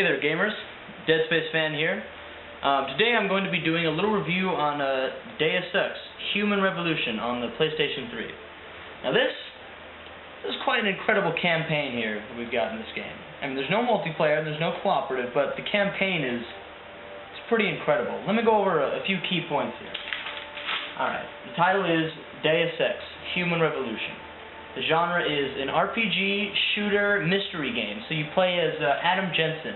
Hey there gamers, Dead Space fan here. Today I'm going to be doing a little review on Deus Ex, Human Revolution on the PlayStation 3. Now this is quite an incredible campaign here that we've got in this game. I mean, there's no multiplayer, there's no cooperative, but the campaign is pretty incredible. Let me go over a few key points here. Alright, the title is Deus Ex, Human Revolution. The genre is an RPG shooter mystery game. So you play as Adam Jensen,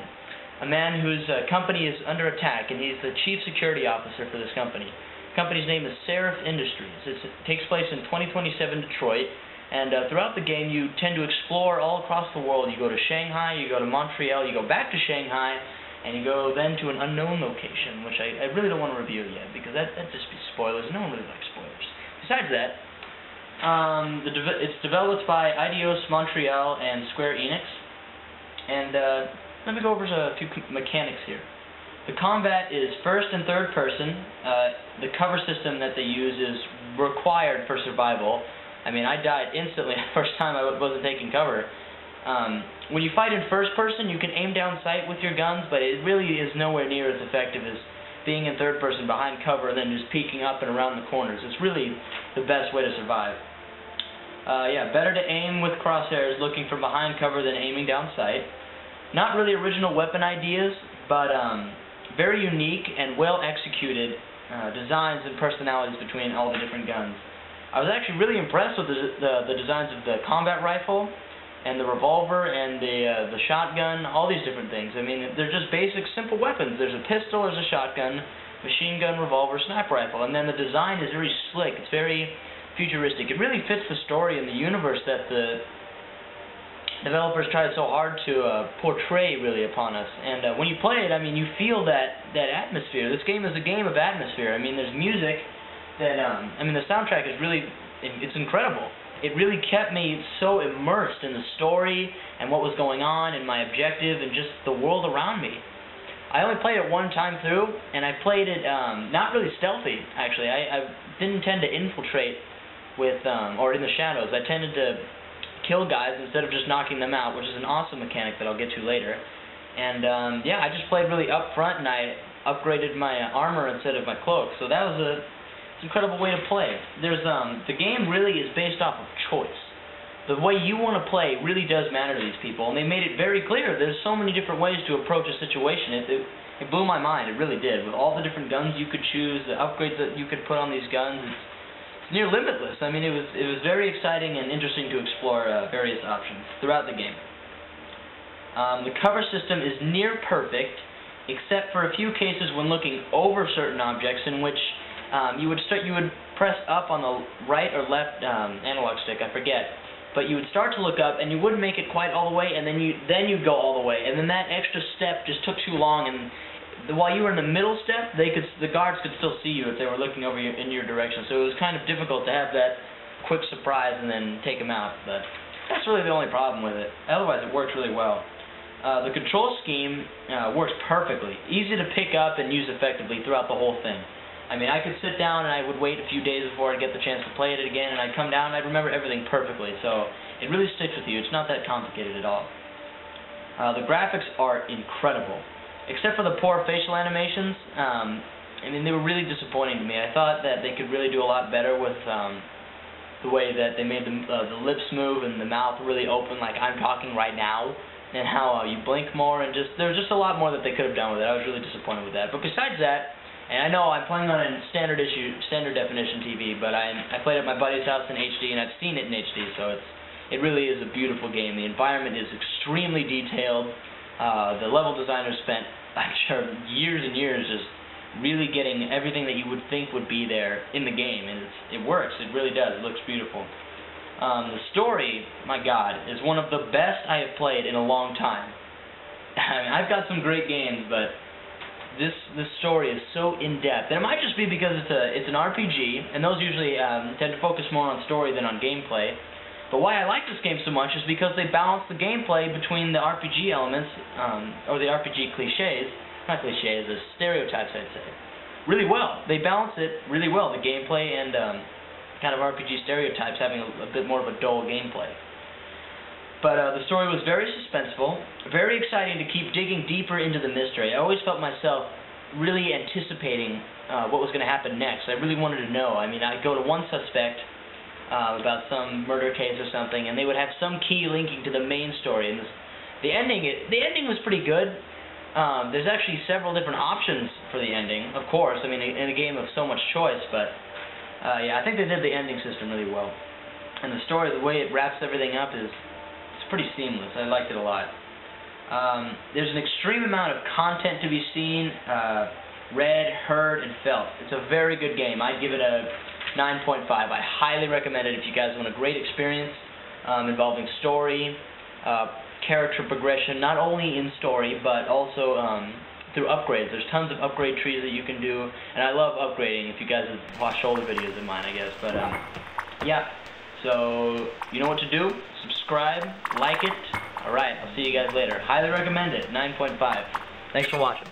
a man whose company is under attack, and he's the chief security officer for this company. The company's name is Seraph Industries. It takes place in 2027 Detroit, and throughout the game you tend to explore all across the world. You go to Shanghai, you go to Montreal, you go back to Shanghai, and you go then to an unknown location, which I really don't want to reveal yet, because that'd just be spoilers. No one really likes spoilers. Besides that, it's developed by Eidos Montreal and Square Enix, and let me go over a few mechanics here. The combat is first and third person. The cover system that they use is required for survival. I mean, I died instantly the first time I wasn't taking cover. When you fight in first person, you can aim down sight with your guns, but it really is nowhere near as effective as being in third person behind cover and then just peeking up and around the corners. It's really the best way to survive. Yeah, better to aim with crosshairs looking from behind cover than aiming down sight. Not really original weapon ideas, but very unique and well executed designs and personalities between all the different guns. I was actually really impressed with the designs of the combat rifle and the revolver and the shotgun, all these different things. I mean, they're just basic, simple weapons. There's a pistol, there's a shotgun, machine gun, revolver, sniper rifle, and then the design is very slick. It's very futuristic. It really fits the story and the universe that the developers tried so hard to portray really upon us. And when you play it, I mean, you feel that atmosphere. This game is a game of atmosphere. I mean, there's music that, I mean, the soundtrack is really, it's incredible. It really kept me so immersed in the story and what was going on and my objective and just the world around me. I only played it one time through, and I played it not really stealthy, actually. I didn't tend to infiltrate with, or in the shadows. I tended to kill guys instead of just knocking them out, which is an awesome mechanic that I'll get to later. And yeah, I just played really up front, and I upgraded my armor instead of my cloak. So that was an incredible way to play. There's the game really is based off of choice. The way you want to play really does matter to these people, and they made it very clear. There's so many different ways to approach a situation. It blew my mind. It really did. With all the different guns you could choose, the upgrades that you could put on these guns, it's near limitless. I mean, it was very exciting and interesting to explore various options throughout the game. The cover system is near perfect, except for a few cases when looking over certain objects, in which you would press up on the right or left analog stick, I forget, but you would start to look up and you wouldn't make it quite all the way, and then you'd go all the way, and then that extra step just took too long, and while you were in the middle step, the guards could still see you if they were looking over in your direction. So it was kind of difficult to have that quick surprise and then take them out. But that's really the only problem with it. Otherwise, it works really well. The control scheme works perfectly. Easy to pick up and use effectively throughout the whole thing. I mean, I could sit down and I would wait a few days before I'd get the chance to play it again, and I'd come down and I'd remember everything perfectly. So it really sticks with you. It's not that complicated at all. The graphics are incredible. Except for the poor facial animations, I mean, they were really disappointing to me. I thought that they could really do a lot better with the way that they made the lips move and the mouth really open, like I'm talking right now, and how you blink more, and there was just a lot more that they could have done with it. I was really disappointed with that. But besides that, and I know I'm playing on a standard definition TV, but I played at my buddy's house in HD, and I've seen it in HD, so it really is a beautiful game. The environment is extremely detailed. The level designers spent, I'm sure, years and years just really getting everything that you would think would be there in the game, and it works. It really does. It looks beautiful. The story, my God, is one of the best I have played in a long time. I mean, I've got some great games, but this story is so in-depth. And it might just be because it's an RPG, and those usually tend to focus more on story than on gameplay. But why I like this game so much is because they balance the gameplay between the RPG elements, or the RPG cliches, not cliches, the stereotypes I'd say, really well. They balance it really well, the gameplay and kind of RPG stereotypes having a bit more of a dull gameplay. But the story was very suspenseful, very exciting to keep digging deeper into the mystery. I always felt myself really anticipating what was going to happen next. I really wanted to know. I mean, I'd go to one suspect about some murder case or something, and they would have some key linking to the main story. And the ending was pretty good. There's actually several different options for the ending, of course. I mean, in a game of so much choice, but yeah, I think they did the ending system really well. And the story, the way it wraps everything up it's pretty seamless. I liked it a lot. There's an extreme amount of content to be seen, read, heard, and felt. It's a very good game. I'd give it a 9.5. I highly recommend it if you guys want a great experience involving story, character progression, not only in story, but also through upgrades. There's tons of upgrade trees that you can do, and I love upgrading if you guys have watched older videos of mine, I guess. But yeah, so you know what to do. Subscribe, like it. Alright, I'll see you guys later. Highly recommend it. 9.5. Thanks for watching.